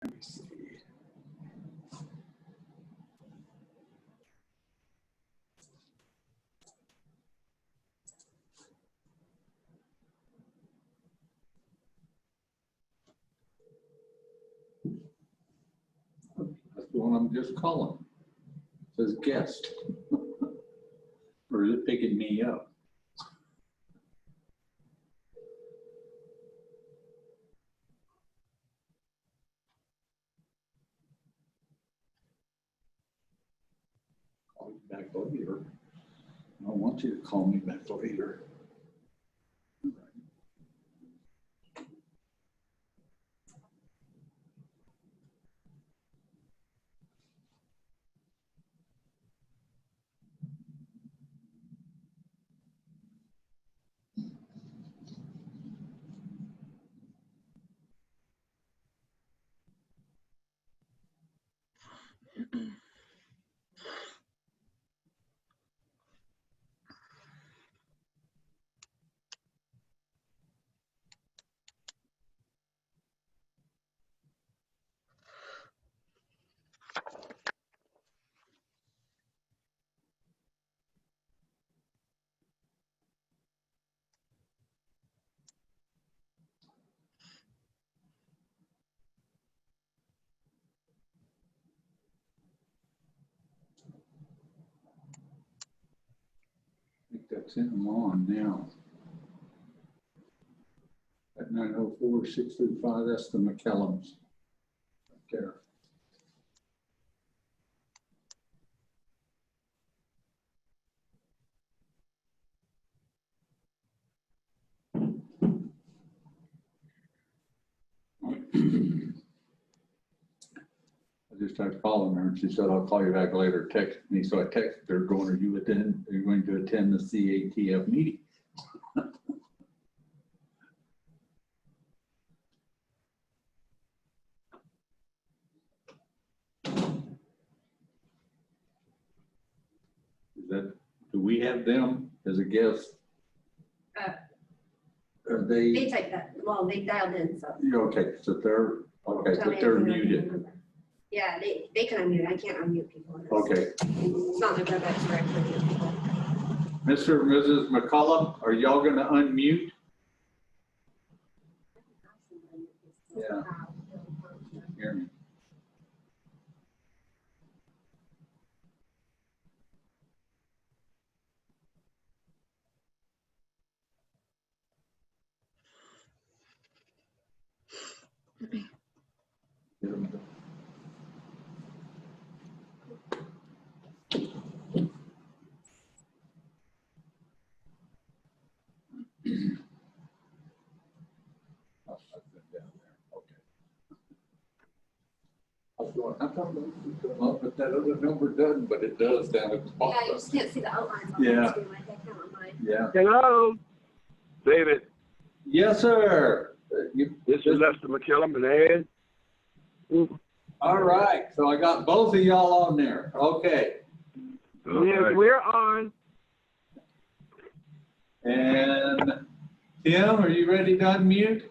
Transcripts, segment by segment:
Let me see. That's the one I'm just calling. It says guest. Or is it picking me up? Call you back later. I don't want you to call me back later. I think that's in them on now. At 904-635, that's the McCallums. Right there. I just tried calling her and she said, I'll call you back later. Text me. So I texted her going, are you going to attend the CATF meeting? Do we have them as a guest? Are They typed that, well, they dialed in, so. Okay, so they're, okay, Tell but me they're if you know the muted. number. Yeah, they can unmute, I can't unmute people. Okay. It's not like WebEx where I can unmute people. Mr. and Mrs. McCollum, are y'all gonna unmute? Yeah. Hear me. Get 'em. Oh, I've been down there. Okay. I was going, how come those two come up, but that other number doesn't, but it does down at the Yeah, bottom. you just can't see the outlines on Yeah. the screen like I can on mine. Yeah. Hello, David. Yes, sir. This is Lester McKillum and Ed. All right, so I got both of y'all on there. Okay. Yes, we're on. And Tim, are you ready to unmute?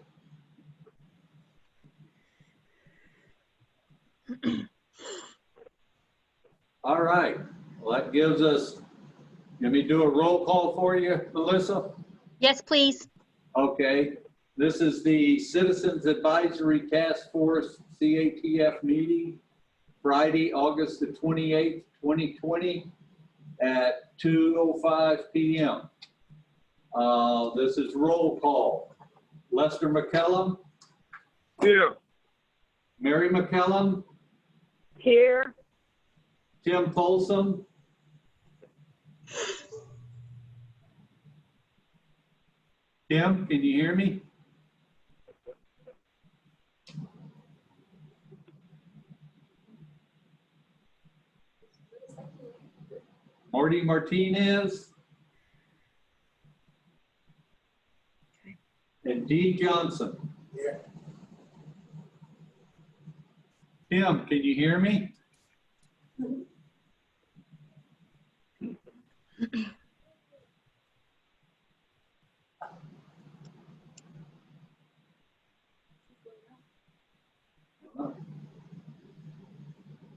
All right, well, that gives us, let me do a roll call for you, Melissa? Yes, please. Okay, this is the Citizens Advisory Task Force CATF meeting, Friday, August the 28th, 2020 at 2:05 p.m. This is roll call. Lester McCallum, Here. Mary McCallum, Here. Tim Folsom, Tim, can you hear me? Marty Martinez. And Dee Johnson. Yeah. Tim, can you hear me?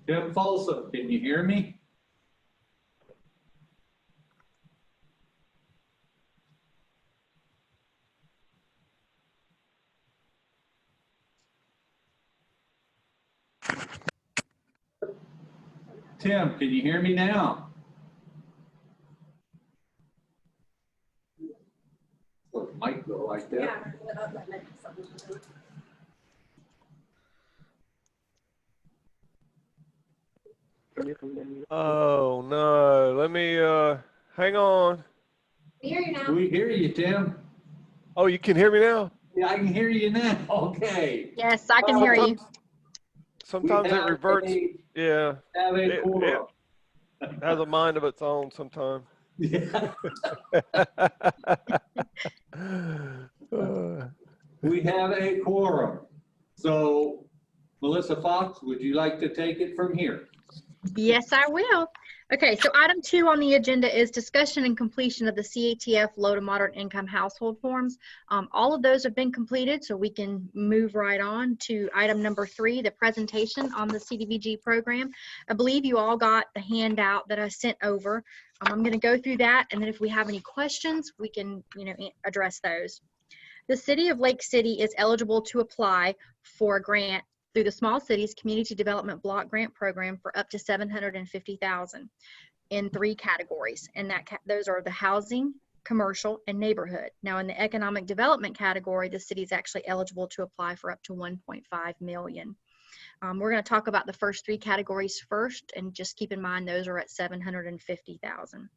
Tim Folsom, can you hear me? Tim, can you hear me now? Well, it might go like that. Yeah. that might be something to do. Oh no, let me hang on. We hear you now. We hear you, Tim. Oh, you can hear me now? Yeah, I can hear you now. Okay. Yes, I can hear you. Sometimes it reverts. Yeah, Have a It- quorum. has a mind of its own sometimes. Yeah. We have a quorum. So Melissa Fox, would you like to take it from here? Yes, I will. Okay, so item 2 on the agenda is discussion and completion of the CATF low to moderate income household forms. All of those have been completed, so we can move right on to item number 3, the presentation on the CDBG program. I believe you all got the handout that I sent over. I'm going to go through that, and then if we have any questions, we can, address those. The City of Lake City is eligible to apply for a grant through the Small Cities Community Development Block Grant Program for up to $750,000 in 3 categories, and those are the housing, commercial, and neighborhood. Now, in the economic development category, the city is actually eligible to apply for up to $1.5 million. We're going to talk about the first 3 categories first, and just keep in mind those are at $750,000.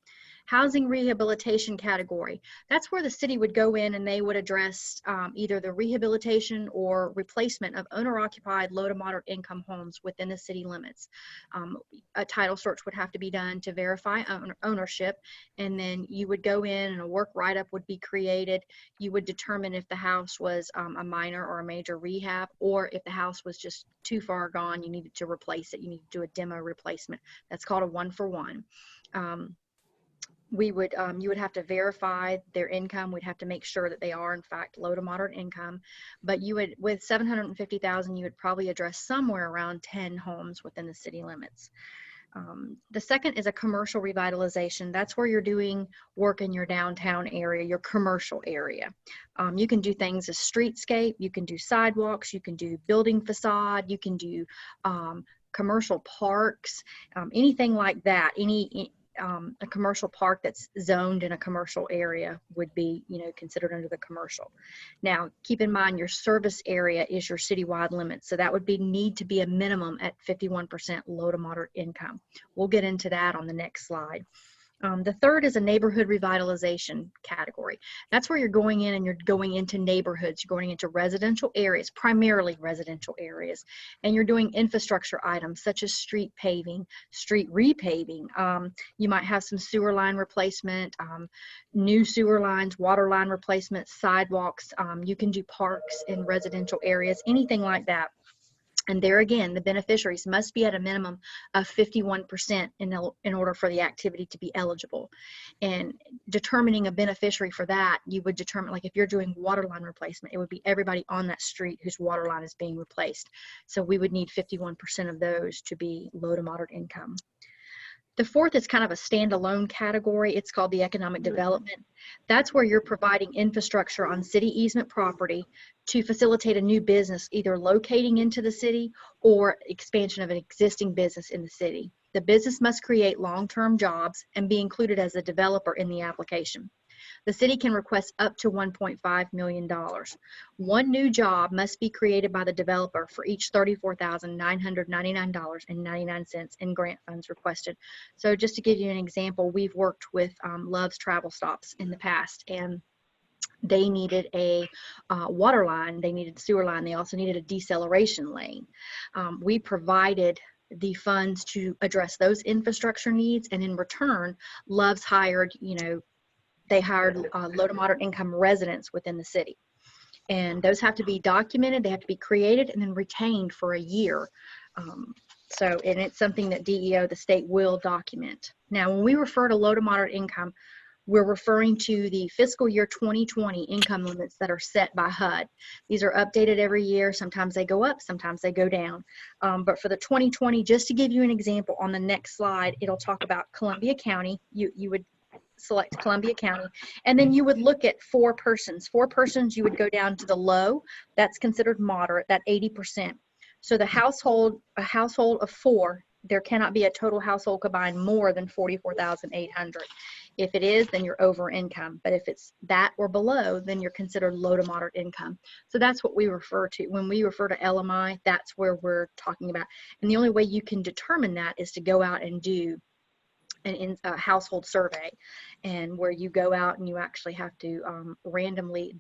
Housing rehabilitation category. That's where the city would go in and they would address either the rehabilitation or replacement of owner-occupied low to moderate income homes within the city limits. A title search would have to be done to verify ownership, and then you would go in and a work write-up would be created. You would determine if the house was a minor or a major rehab, or if the house was just too far gone, you needed to replace it. You need to do a demo replacement. That's called a 1-for-1. You would have to verify their income. We'd have to make sure that they are in fact low to moderate income, but you would, with $750,000, you would probably address somewhere around 10 homes within the city limits. The second is a commercial revitalization. That's where you're doing work in your downtown area, your commercial area. You can do things as streetscape, you can do sidewalks, you can do building facade, you can do commercial parks, anything like that. A commercial park that's zoned in a commercial area would be, considered under the commercial. Now, keep in mind your service area is your citywide limit, so that would need to be a minimum at 51% low to moderate income. We'll get into that on the next slide. The third is a neighborhood revitalization category. That's where you're going in and you're going into neighborhoods, you're going into residential areas, primarily residential areas, and you're doing infrastructure items such as street paving, street repaving. You might have some sewer line replacement, new sewer lines, water line replacement, sidewalks. You can do parks in residential areas, anything like that. And there again, the beneficiaries must be at a minimum of 51% in order for the activity to be eligible. And determining a beneficiary for that, you would determine, like if you're doing water line replacement, it would be everybody on that street whose water line is being replaced. So we would need 51% of those to be low to moderate income. The fourth is kind of a standalone category. It's called the economic development. That's where you're providing infrastructure on city easement property to facilitate a new business, either locating into the city or expansion of an existing business in the city. The business must create long-term jobs and be included as a developer in the application. The city can request up to $1.5 million. One new job must be created by the developer for each $34,999.99 in grant funds requested. So just to give you an example, we've worked with Love's Travel Stops in the past, and they needed a water line, they needed a sewer line, they also needed a deceleration lane. We provided the funds to address those infrastructure needs, and in return, Love's hired, they hired low to moderate income residents within the city. And those have to be documented, they have to be created and then retained for a year. And it's something that DEO, the state, will document. Now, when we refer to low to moderate income, we're referring to the fiscal year 2020 income limits that are set by HUD. These are updated every year. Sometimes they go up, sometimes they go down. But for the 2020, just to give you an example, on the next slide, it'll talk about Columbia County. You would select Columbia County, and then you would look at 4 persons. 4 persons, you would go down to the low. That's considered moderate, that 80%. So a household of 4, there cannot be a total household combined more than 44,800. If it is, then you're over income. But if it's that or below, then you're considered low to moderate income. So that's what we refer to. When we refer to LMI, that's where we're talking about. And the only way you can determine that is to go out and do a household survey, and where you go out and you actually have to randomly,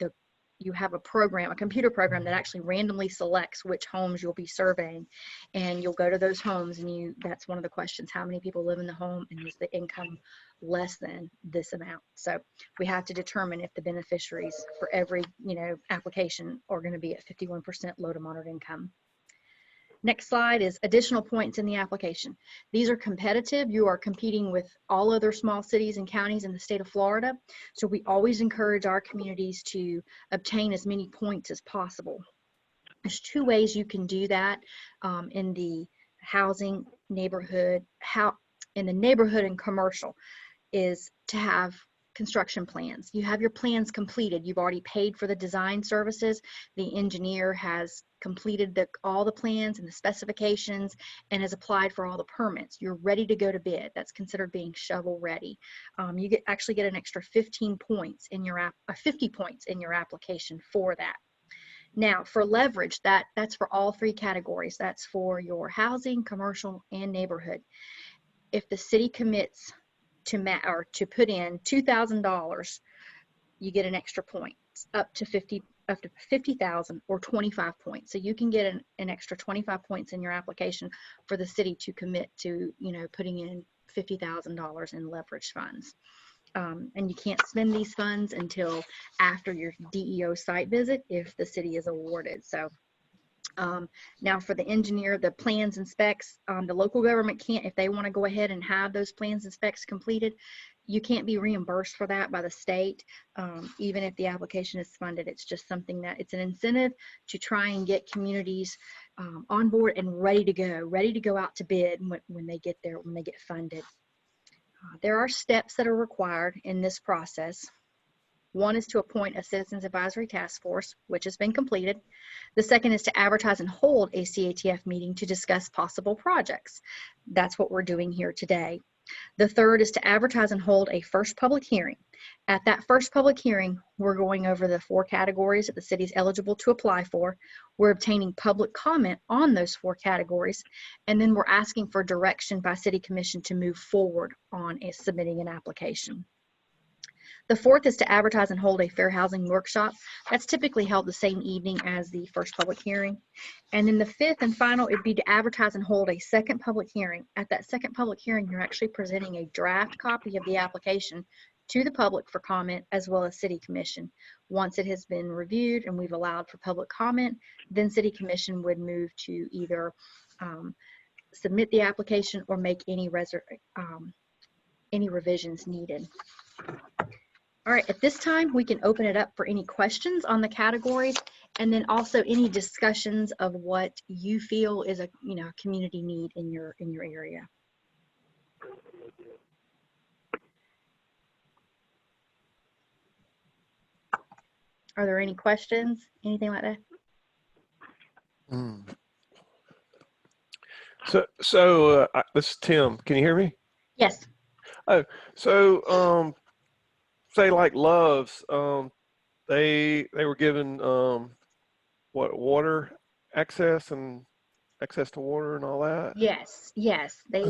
you have a program, a computer program that actually randomly selects which homes you'll be surveying, and you'll go to those homes, and that's one of the questions: how many people live in the home, and is the income less than this amount? So we have to determine if the beneficiaries for every application are going to be at 51% low to moderate income. Next slide is additional points in the application. These are competitive. You are competing with all other small cities and counties in the state of Florida. So we always encourage our communities to obtain as many points as possible. There's 2 ways you can do that in the housing neighborhood. In the neighborhood and commercial is to have construction plans. You have your plans completed. You've already paid for the design services. The engineer has completed all the plans and the specifications and has applied for all the permits. You're ready to go to bid. That's considered being shovel ready. You actually get an extra 15 points in your 50 points in your application for that. Now for leverage, that's for all 3 categories. That's for your housing, commercial, and neighborhood. If the city commits to put in $2,000, you get an extra point up to 50,000 or 25 points. So you can get an extra 25 points in your application for the city to commit to, putting in $50,000 in leverage funds. And you can't spend these funds until after your DEO site visit if the city is awarded. So now for the engineer, the plans and specs, the local government can't, if they want to go ahead and have those plans and specs completed, you can't be reimbursed for that by the state, even if the application is funded. It's just something that it's an incentive to try and get communities on board and ready to go out to bid when they get there, when they get funded. There are steps that are required in this process. One is to appoint a Citizens Advisory Task Force, which has been completed. The second is to advertise and hold a CATF meeting to discuss possible projects. That's what we're doing here today. The third is to advertise and hold a first public hearing. At that first public hearing, we're going over the 4 categories that the city is eligible to apply for. We're obtaining public comment on those 4 categories, and then we're asking for direction by City Commission to move forward on submitting an application. The fourth is to advertise and hold a fair housing workshop. That's typically held the same evening as the first public hearing. And then the fifth and final would be to advertise and hold a second public hearing. At that second public hearing, you're actually presenting a draft copy of the application to the public for comment, as well as City Commission. Once it has been reviewed and we've allowed for public comment, then City Commission would move to either submit the application or make any revisions needed. All right, at this time, we can open it up for any questions on the categories, and then also any discussions of what you feel is a community need in your area. Are there any questions? Anything like that? So this is Tim. Can you hear me? Yes. Oh, so say like Love's, they were given water access and access to water and all that. Yes. They.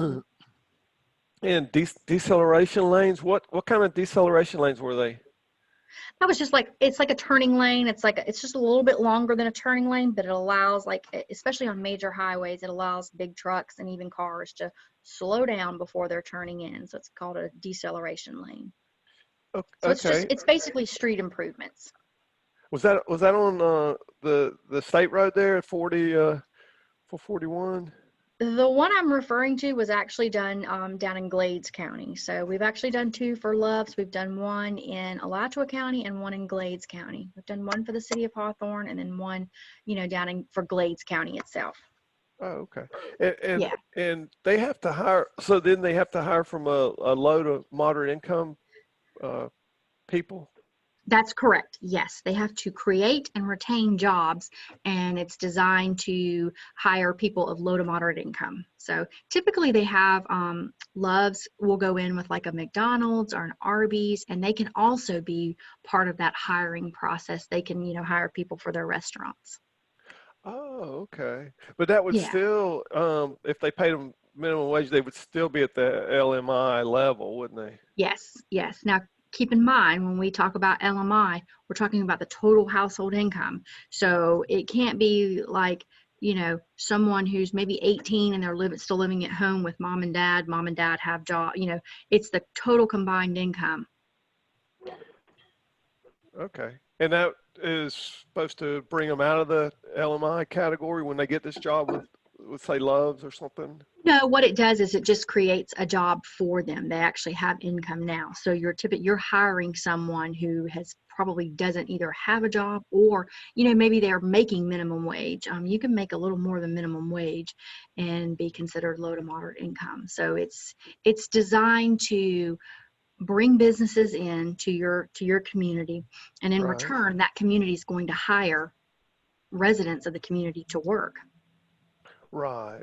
And deceleration lanes. What kind of deceleration lanes were they? That was just it's like a turning lane. It's just a little bit longer than a turning lane, but it allows, especially on major highways, it allows big trucks and even cars to slow down before they're turning in. So it's called a deceleration lane. So it's basically street improvements. Was that on the state road there at 441? The one I'm referring to was actually done down in Glades County. So we've actually done 2 for Loves. We've done 1 in Alachua County and 1 in Glades County. We've done 1 for the city of Hawthorne and then 1, down in for Glades County itself. Oh, okay. And Yeah. and they have to hire. So then they have to hire from a low to moderate income people. That's correct. Yes, they have to create and retain jobs, and it's designed to hire people of low to moderate income. So typically they have Loves will go in with like a McDonald's or an Arby's, and they can also be part of that hiring process. They can, hire people for their restaurants. Oh, okay. But that would Yeah. still, if they paid them minimum wage, they would still be at the LMI level, wouldn't they? Yes, yes. Now, keep in mind, when we talk about LMI, we're talking about the total household income. So it can't be like, someone who's maybe 18 and they're still living at home with mom and dad have job, it's the total combined income. Okay. And that is supposed to bring them out of the LMI category when they get this job with say Loves or something? No, what it does is it just creates a job for them. They actually have income now. So you're hiring someone who probably doesn't either have a job or, maybe they're making minimum wage. You can make a little more than minimum wage and be considered low to moderate income. So it's designed to bring businesses in to your community, and in Right. return, that community is going to hire residents of the community to work. Right.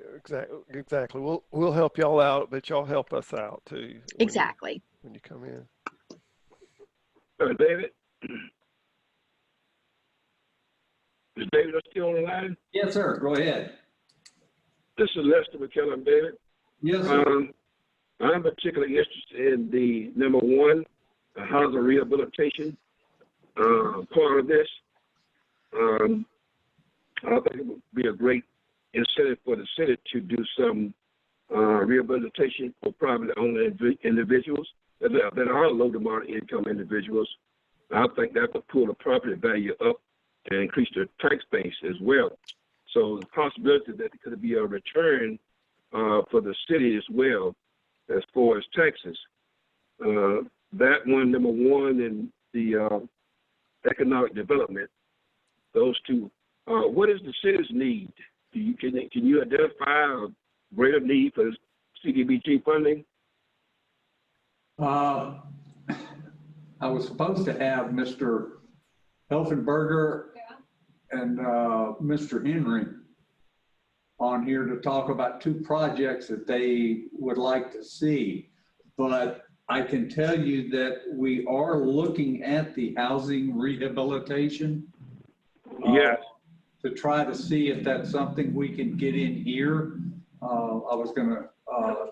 Exactly. We'll help y'all out, but y'all help us out too. Exactly. When you come in. David? Is David still on the line? Yes, sir. Go ahead. This is Lester McKillum, David. Yes, sir. I'm particularly interested in the number 1, the housing rehabilitation part of this. I think it would be a great incentive for the city to do some rehabilitation for privately owned individuals that are low to moderate income individuals. I think that would pull the property value up and increase their tax base as well. So the possibility that there could be a return for the city as well as far as taxes. That one, number 1, and the economic development, those 2. What is the city's need? Can you identify a greater need for CDBG funding? I was supposed to have Mr. Helfenberger and Mr. Henry on here to talk about 2 projects that they would like to see. But I can tell you that we are looking at the housing rehabilitation. Yes. To try to see if that's something we can get in here. I was gonna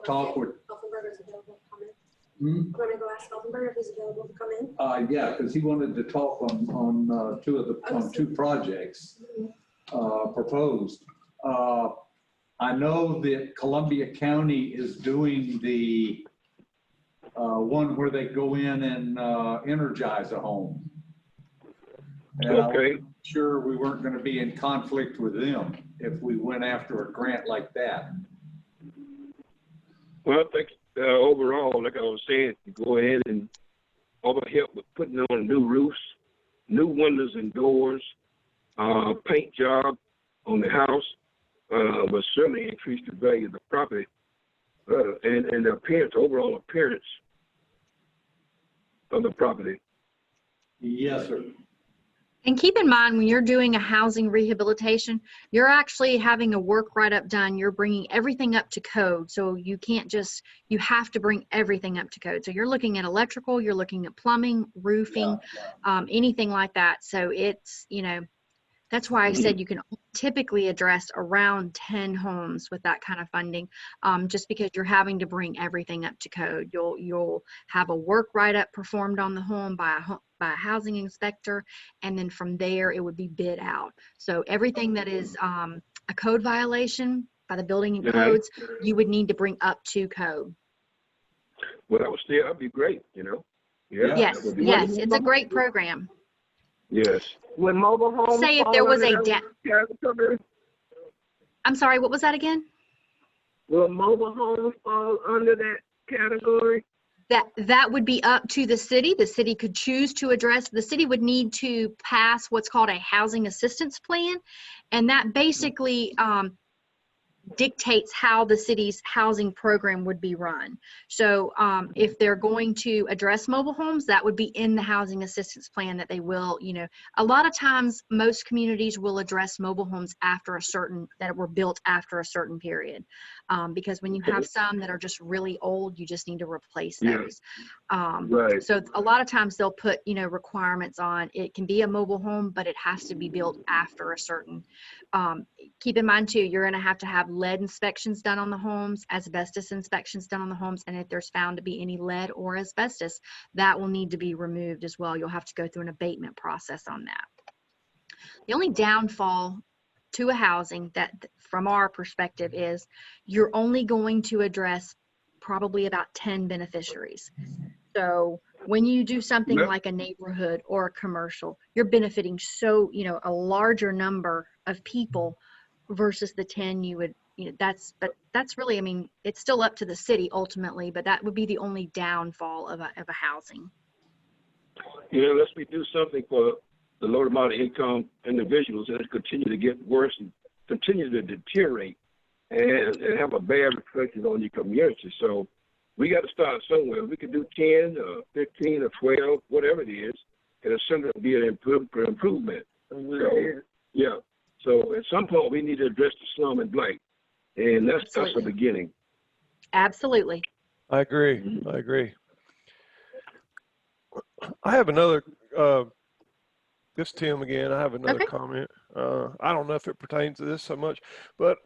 talk with. Elfenberger's available to come in. Hmm? I'm gonna go ask Elfenberger if he's available to come in. Yeah, because he wanted to talk on 2 projects proposed. I know that Columbia County is doing the one where they go in and energize a home. And I wasn't sure we weren't going to be in conflict with them if we went after a grant like that. Well, I think overall, like I was saying, go ahead and help with putting on new roofs, new windows and doors, paint job on the house, will certainly increase the value of the property and the appearance, overall appearance of the property. Yes, sir. And keep in mind, when you're doing a housing rehabilitation, you're actually having a work write-up done. You're bringing everything up to code. So you can't just, you have to bring everything up to code. So you're looking at electrical, you're looking at plumbing, roofing, anything like that. So it's, that's why I said you can typically address around 10 homes with that kind of funding, just because you're having to bring everything up to code. You'll have a work write-up performed on the home by a housing inspector, and then from there it would be bid out. So everything that is a code violation by the building and codes, you would need to bring up to code. Well, that'd be great, Yeah. Yes, yes, it's a great program. Yes. With mobile homes. Say if there was I'm sorry, what was that again? Will mobile homes fall under that category? That would be up to the city. The city could choose to address, the city would need to pass what's called a housing assistance plan. And that basically dictates how the city's housing program would be run. So if they're going to address mobile homes, that would be in the housing assistance plan that they will, a lot of times most communities will address mobile homes that were built after a certain period. Because when you have some that are just really old, you just need to replace those. Right. So a lot of times they'll put, requirements on, it can be a mobile home, but it has to be built after a certain, keep in mind too, you're going to have lead inspections done on the homes, asbestos inspections done on the homes, and if there's found to be any lead or asbestos, that will need to be removed as well. You'll have to go through an abatement process on that. The only downfall to a housing that, from our perspective, is you're only going to address probably about 10 beneficiaries. So when you do something like a neighborhood or a commercial, you're benefiting a larger number of people versus the 10 you would, that's really, it's still up to the city ultimately, but that would be the only downfall of a housing. Unless we do something for the low to moderate income individuals, and it continue to get worse and continue to deteriorate and have a bad reflection on your community. So we got to start somewhere. We could do 10 or 15 or 12, whatever it is, and it's something to be an improvement. So, yeah. So at some point, we need to address the slum and blight, and that's the beginning. Absolutely. I agree. I agree. I have another, this Tim again, I have another comment. I don't know if it pertains to this so much, but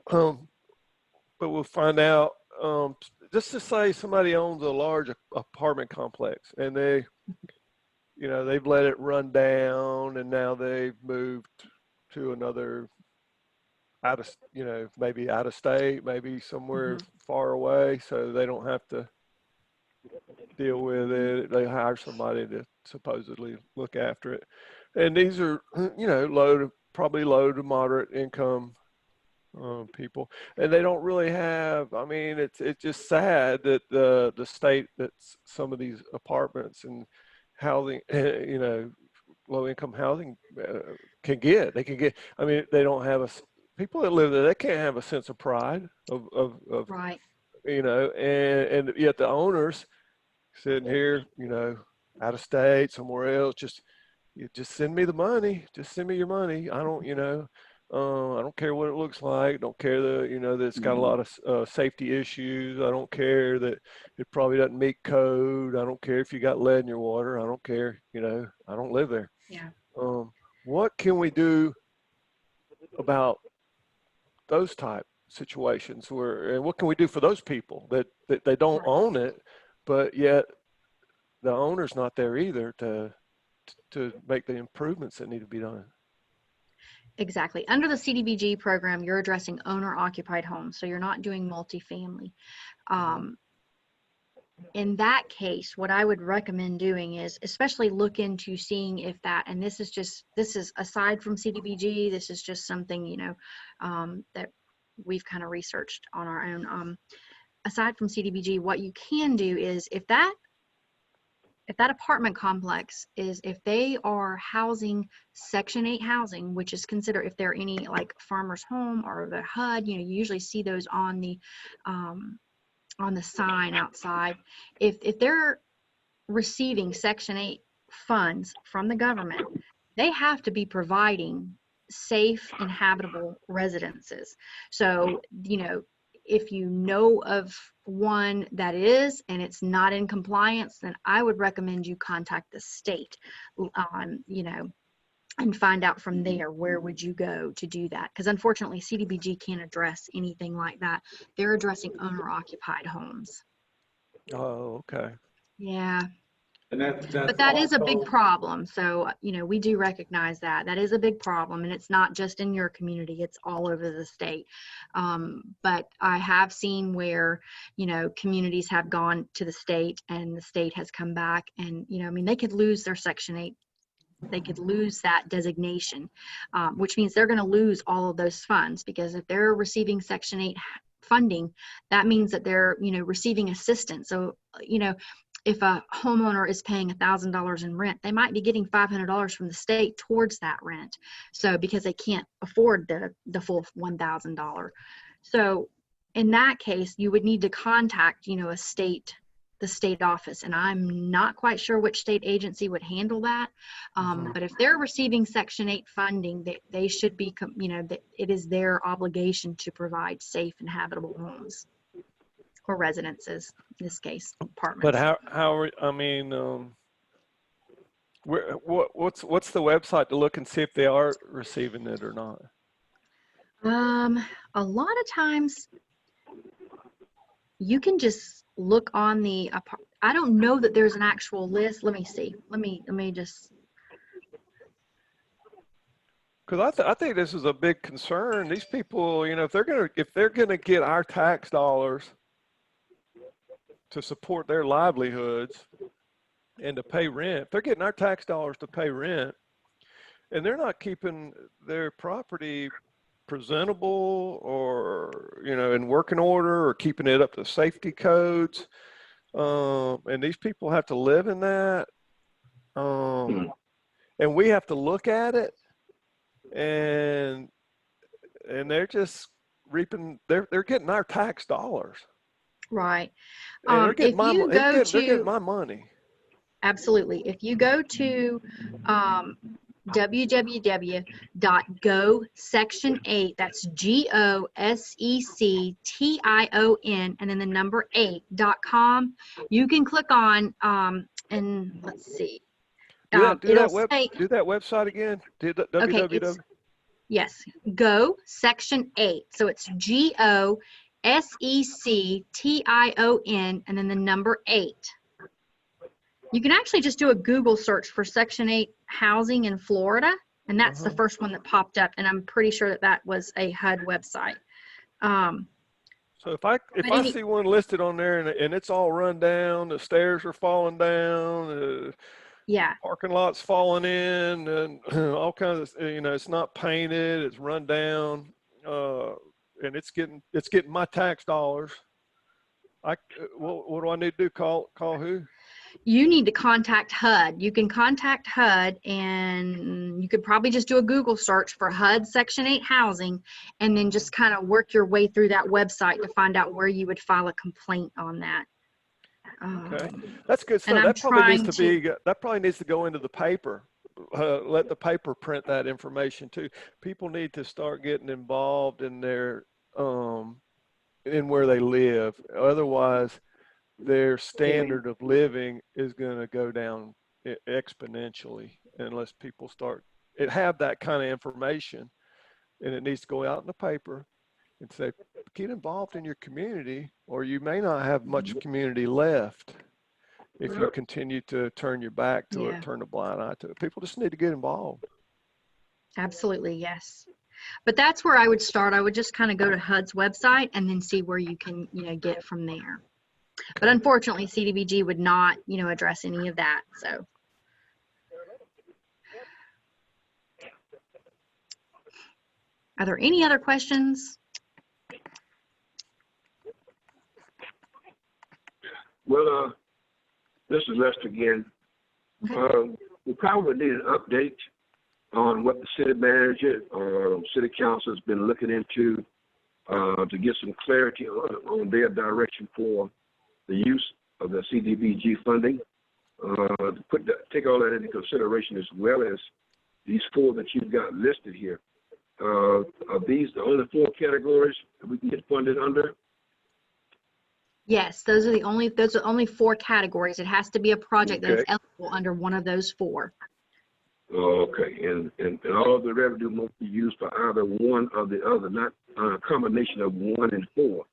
we'll find out. Just to say somebody owns a large apartment complex and they've let it run down and now they've moved to another maybe out of state, maybe somewhere far away, so they don't have to deal with it. They hire somebody to supposedly look after it. And these are, probably low to moderate income people, and they don't really have, it's just sad that the state that some of these apartments and housing, low income housing they can get, they don't have people that live there, they can't have a sense of pride of Right. And yet the owners sitting here, out of state, somewhere else, just send me the money, just send me your money. I don't care what it looks like. Don't care that it's got a lot of safety issues. I don't care that it probably doesn't meet code. I don't care if you got lead in your water. I don't care. I don't live there. Yeah. What can we do about those type situations and what can we do for those people that they don't own it, but yet the owner's not there either to make the improvements that need to be done? Exactly. Under the CDBG program, you're addressing owner-occupied homes, so you're not doing multifamily. In that case, what I would recommend doing is especially look into seeing if that, and this is aside from CDBG, this is just something, that we've kind of researched on our own. Aside from CDBG, what you can do is if that apartment complex if they are housing Section 8 housing, which is considered, if there are any like Farmers Home or the HUD, you usually see those on the sign outside. If they're receiving Section 8 funds from the government, they have to be providing safe and habitable residences. So, if you know of one that is, and it's not in compliance, then I would recommend you contact the state, and find out from there, where would you go to do that? Because unfortunately, CDBG can't address anything like that. They're addressing owner-occupied homes. Oh, okay. Yeah. And But that is a big problem. So, we do recognize that. That is a big problem. And it's not just in your community, it's all over the state. But I have seen where, communities have gone to the state and the state has come back and, they could lose their Section 8. They could lose that designation, which means they're going to lose all of those funds, because if they're receiving Section 8 funding, that means that they're, receiving assistance. So, if a homeowner is paying $1,000 in rent, they might be getting $500 from the state towards that rent. So because they can't afford the full $1,000. So in that case, you would need to contact, the state office, and I'm not quite sure which state agency would handle that. But if they're receiving Section 8 funding, they should be, it is their obligation to provide safe and habitable homes or residences, in this case, apartments. But what's the website to look and see if they are receiving it or not? A lot of times you can just look on the, I don't know that there's an actual list. Let me see. Let me just. Because I think this is a big concern. These people, if they're gonna get our tax dollars to support their livelihoods and to pay rent, if they're getting our tax dollars to pay rent, and they're not keeping their property presentable or, in working order or keeping it up to safety codes, and these people have to live in that, and we have to look at it, and they're just reaping, they're getting our tax dollars. Right. And they're getting they're getting my money. Absolutely. If you go to www.gosection8, that's GOSECTION, and then the number 8.com, you can click on, and let's see. Do that website again. Okay, yes, Go Section 8. So it's GOSECTION, and then the number 8. You can actually just do a Google search for Section 8 housing in Florida, and that's the first one that popped up, and I'm pretty sure that was a HUD website. So if I see one listed on there and it's all run down, the stairs are falling down, yeah, parking lot's falling in, and all kinds of, it's not painted, it's run down, and it's getting my tax dollars. What do I need to do? Call who? You need to contact HUD. You can contact HUD, and you could probably just do a Google search for HUD Section 8 housing, and then just kind of work your way through that website to find out where you would file a complaint on that. Okay, that's good stuff. That probably needs to go into the paper. Let the paper print that information too. People need to start getting involved in their in where they live. Otherwise, their standard of living is going to go down exponentially unless people have that kind of information, and it needs to go out in the paper and say, get involved in your community, or you may not have much community left if you continue to turn your back to it, turn a blind eye to it. People just need to get involved. Absolutely, yes. But that's where I would start. I would just kind of go to HUD's website and then see where you can, get from there. But unfortunately, CDBG would not, address any of that. So, are there any other questions? Well, this is Lester again. We probably need an update on what the city manager or city council has been looking into to get some clarity on their direction for the use of the CDBG funding. Take all that into consideration, as well as these 4 that you've got listed here. Are these the only 4 categories that we can get funded under? Yes, those are only 4 categories. It has to be a project that is eligible under one of those 4. Okay, and all of the revenue must be used for either one or the other, not a combination of 1 and 4.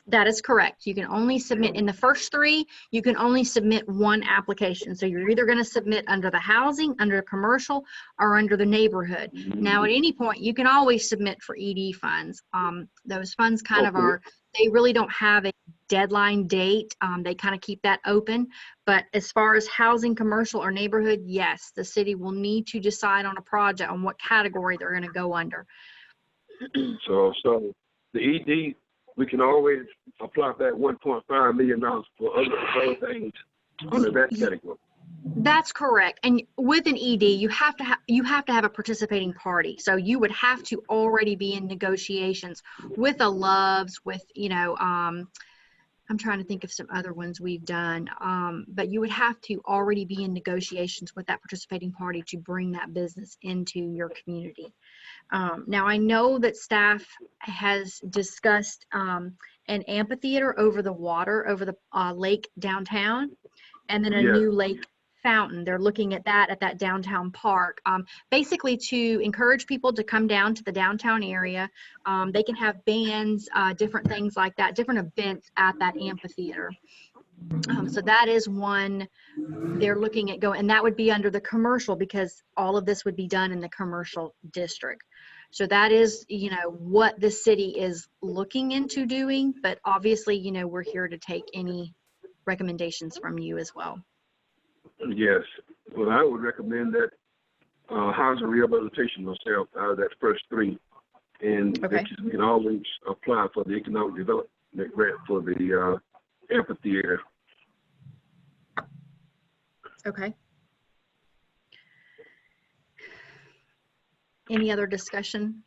That is correct. You can only submit in the first 3, you can only submit 1 application. So you're either going to submit under the housing, under commercial, or under the neighborhood. Now, at any point, you can always submit for ED funds. Those funds kind of they really don't have a deadline date. They kind of keep that open. But as far as housing, commercial, or neighborhood, yes, the city will need to decide on a project on what category they're going to go under. So the ED we can always apply that $1.5 million for other things under that category. That's correct. And with an ED, you have to have a participating party. So you would have to already be in negotiations with a Love's, with, I'm trying to think of some other ones we've done. But you would have to already be in negotiations with that participating party to bring that business into your community. Now, I know that staff has discussed an amphitheater over the water, over the lake downtown, and then a new lake fountain. They're looking at that downtown park, basically to encourage people to come down to the downtown area. They can have bands, different things like that, different events at that amphitheater. So that is one they're looking at going, and that would be under the commercial, because all of this would be done in the commercial district. So that is, what the city is looking into doing, but obviously, we're here to take any recommendations from you as well. Yes. Well, I would recommend that housing rehabilitation myself out of that first three. And we can always apply for the economic development grant for the amphitheater. Okay. Any other discussion?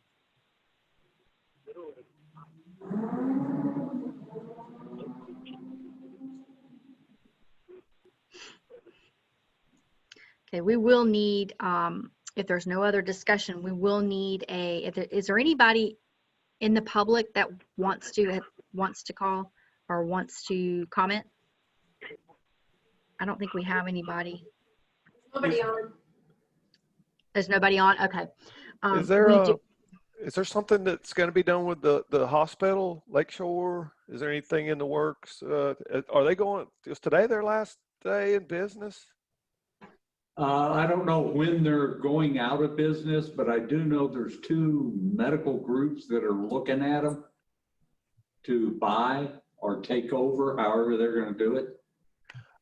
Okay, we will need, if there's no other discussion, we will need is there anybody in the public that wants to call or wants to comment? I don't think we have anybody. Nobody on. There's nobody on? Okay. Is there something that's going to be done with the hospital, Lakeshore? Is there anything in the works? Are they going, is today their last day in business? I don't know when they're going out of business, but I do know there's 2 medical groups that are looking at them to buy or take over, however they're going to do it.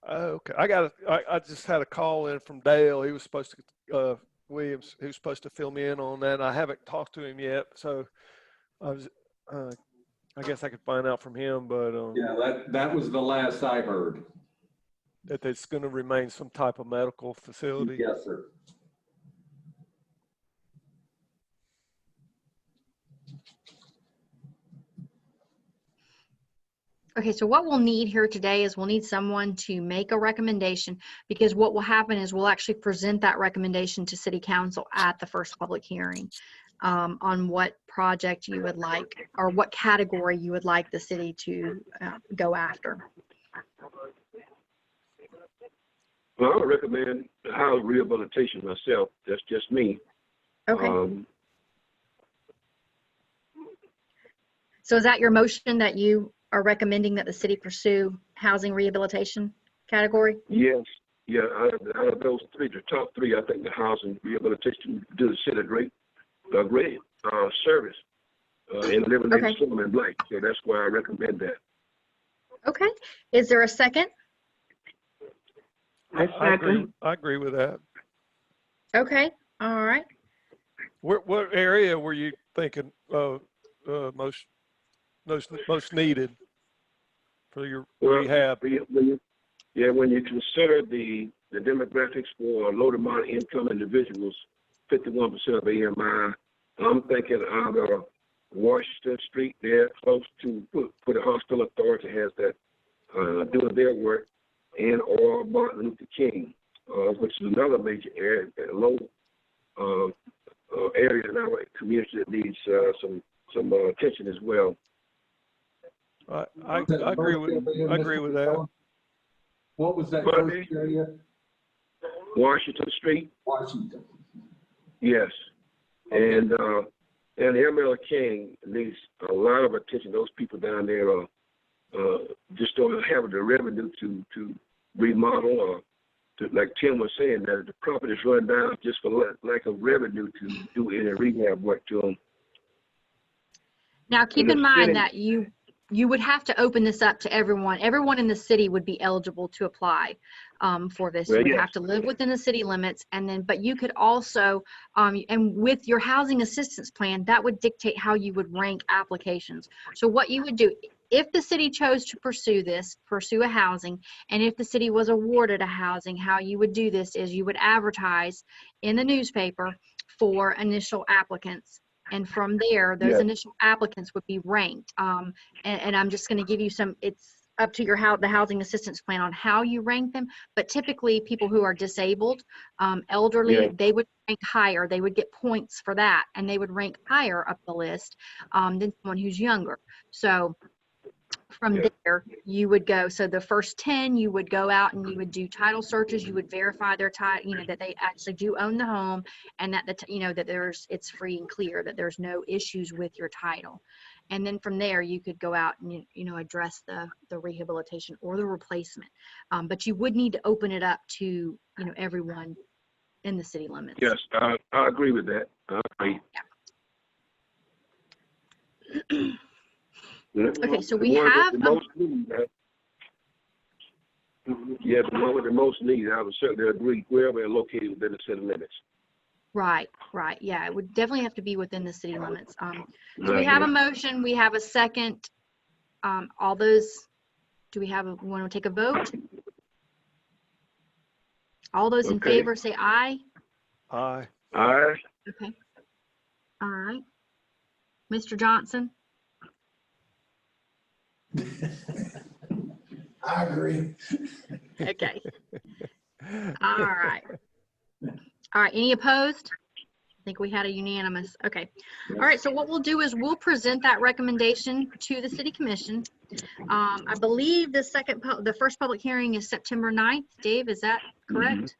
Okay, I just had a call in from Dale. He was supposed to Williams. He was supposed to fill me in on that. I haven't talked to him yet, so I guess I could find out from him. But yeah, that was the last I heard. That it's going to remain some type of medical facility. Yes, sir. Okay, so what we'll need here today is we'll need someone to make a recommendation, because what will happen is we'll actually present that recommendation to City Council at the first public hearing on what project you would like, or what category you would like the city to go after. Well, I would recommend housing rehabilitation myself. That's just me. Okay. So is that your motion, that you are recommending that the city pursue housing rehabilitation category? Yes. Yeah, out of those 3, the top 3, I think the housing rehabilitation do the city a great service in eliminating slum and blight. So that's why I recommend that. Okay. Is there a second? I agree with that. Okay. All right. What area were you thinking most needed for your rehab? When you consider the demographics for low to moderate income individuals, 51% of AMI, I'm thinking either Washington Street there, close to where the hospital authority has that doing their work, and or Martin Luther King, which is another major area, low area in our community that needs some attention as well. I agree with that. What was that first area? Washington Street. Washington. Yes, okay. And ML King needs a lot of attention. Those people down there just don't have the revenue to remodel, or to, like Tim was saying, that the properties run down just for lack of revenue to do any rehab work to them. Now, keep in mind that you you would have to open this up to everyone. Everyone in the city would be eligible to apply for this. Well, You would yes. have to live within the city limits, and then, but you could also, and with your housing assistance plan, that would dictate how you would rank applications. So what you would do, if the city chose to pursue a housing, and if the city was awarded a housing, how you would do this is you would advertise in the newspaper for initial applicants. And from there, those Yes. initial applicants would be ranked. And I'm just going to give you some, it's up to the housing assistance plan on how you rank them. But typically people who are disabled, elderly, Yeah. they would rank higher. They would get points for that, and they would rank higher up the list than someone who's younger. So from Yeah. there, you would go, so the first 10, you would go out and you would do title searches. You would verify their title, that they actually do own the home, and that that it's free and clear, that there's no issues with your title. And then from there, you could go out and, address the rehabilitation or the replacement. But you would need to open it up to, everyone in the city limits. Yes, I agree with that. I agree. Okay, so we The one with have, the most need, yeah, the one with the most need, I would certainly agree, wherever they're located within the city limits. Right. Yeah, it would definitely have to be within the city limits. So we have a motion, we have a second. All those, we want to take a vote? All those in Okay. favor say aye. Aye. Aye. Okay. All right. Mr. Johnson? I agree. Okay. All right. All right, any opposed? I think we had a unanimous, okay. All right, so what we'll do is we'll present that recommendation to the city commission. I believe the first public hearing is September 9th. Dave, is that correct?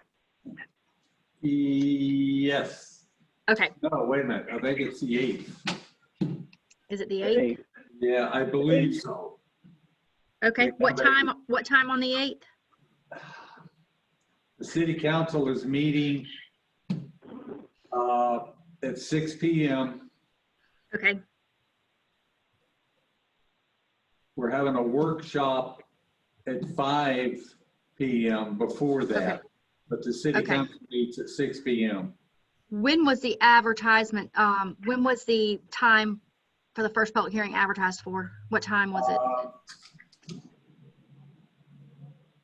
Yes. Okay, No, wait a minute. I think it's the 8th. is it the 8th? Yeah, I believe so. Okay, what time on the 8th? The city council is meeting at 6 p.m. Okay, We're having a workshop at 5 p.m. before that, Okay. but the city Okay. council meets at 6 p.m. when was the advertisement, when was the time for the first public hearing advertised for? What time was it?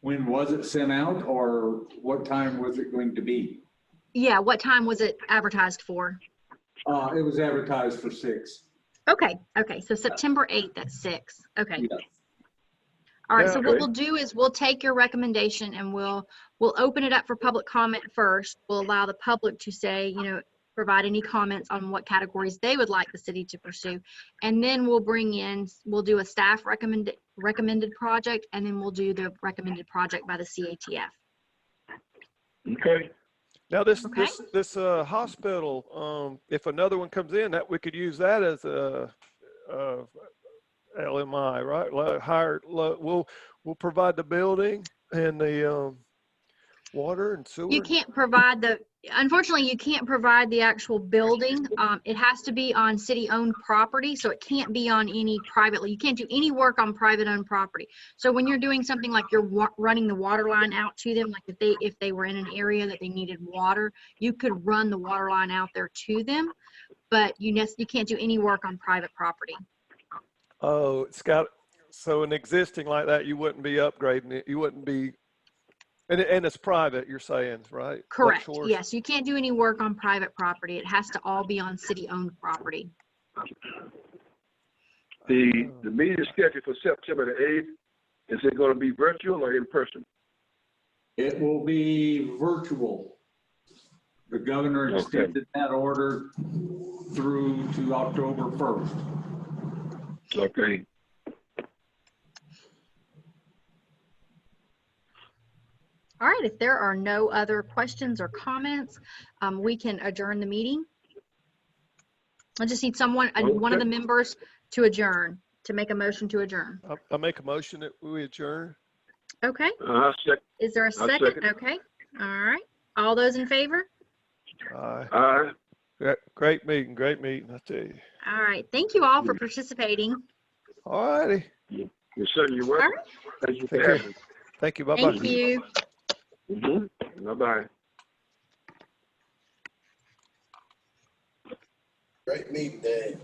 When was it sent out, or what time was it going to be? Yeah, what time was it advertised for? It was advertised for 6. Okay, so September 8th at 6. Okay. Yes. All right, Yeah. so what we'll do is we'll take your recommendation and we'll open it up for public comment first. We'll allow the public to say, provide any comments on what categories they would like the city to pursue. And then we'll do a staff recommended project, and then we'll do the recommended project by the CATF. Okay. Now this Okay. this hospital, if another one comes in, that we could use that as a LMI, right? We'll provide the building and the water and sewer. You can't provide unfortunately, you can't provide the actual building. It has to be on city-owned property, so it can't be on any privately. You can't do any work on private-owned property. So when you're doing something like you're running the water line out to them, like if they were in an area that they needed water, you could run the water line out there to them, but you can't do any work on private property. Oh, so an existing like that, you wouldn't be upgrading it. You wouldn't be, and it's private, you're saying, right? Correct. Lake Shores? Yes, you can't do any work on private property. It has to all be on city-owned property. The meeting is scheduled for September the 8th. Is it going to be virtual or in person? It will be virtual. The governor Okay. extended that order through to October 1st. Okay. All right, if there are no other questions or comments, we can adjourn the meeting. I just need one of the members to adjourn, to make a motion to adjourn. I make a motion that we adjourn. Okay, Second. is there a I'll second? second. Okay, all right. All those in favor? Aye. Aye. Great meeting, I tell you. All right, thank you all for participating. All righty. You're certainly welcome. Thank you for Take care. having me. Thank you. Bye-bye. Thank you. Bye-bye. Great meeting, Dave.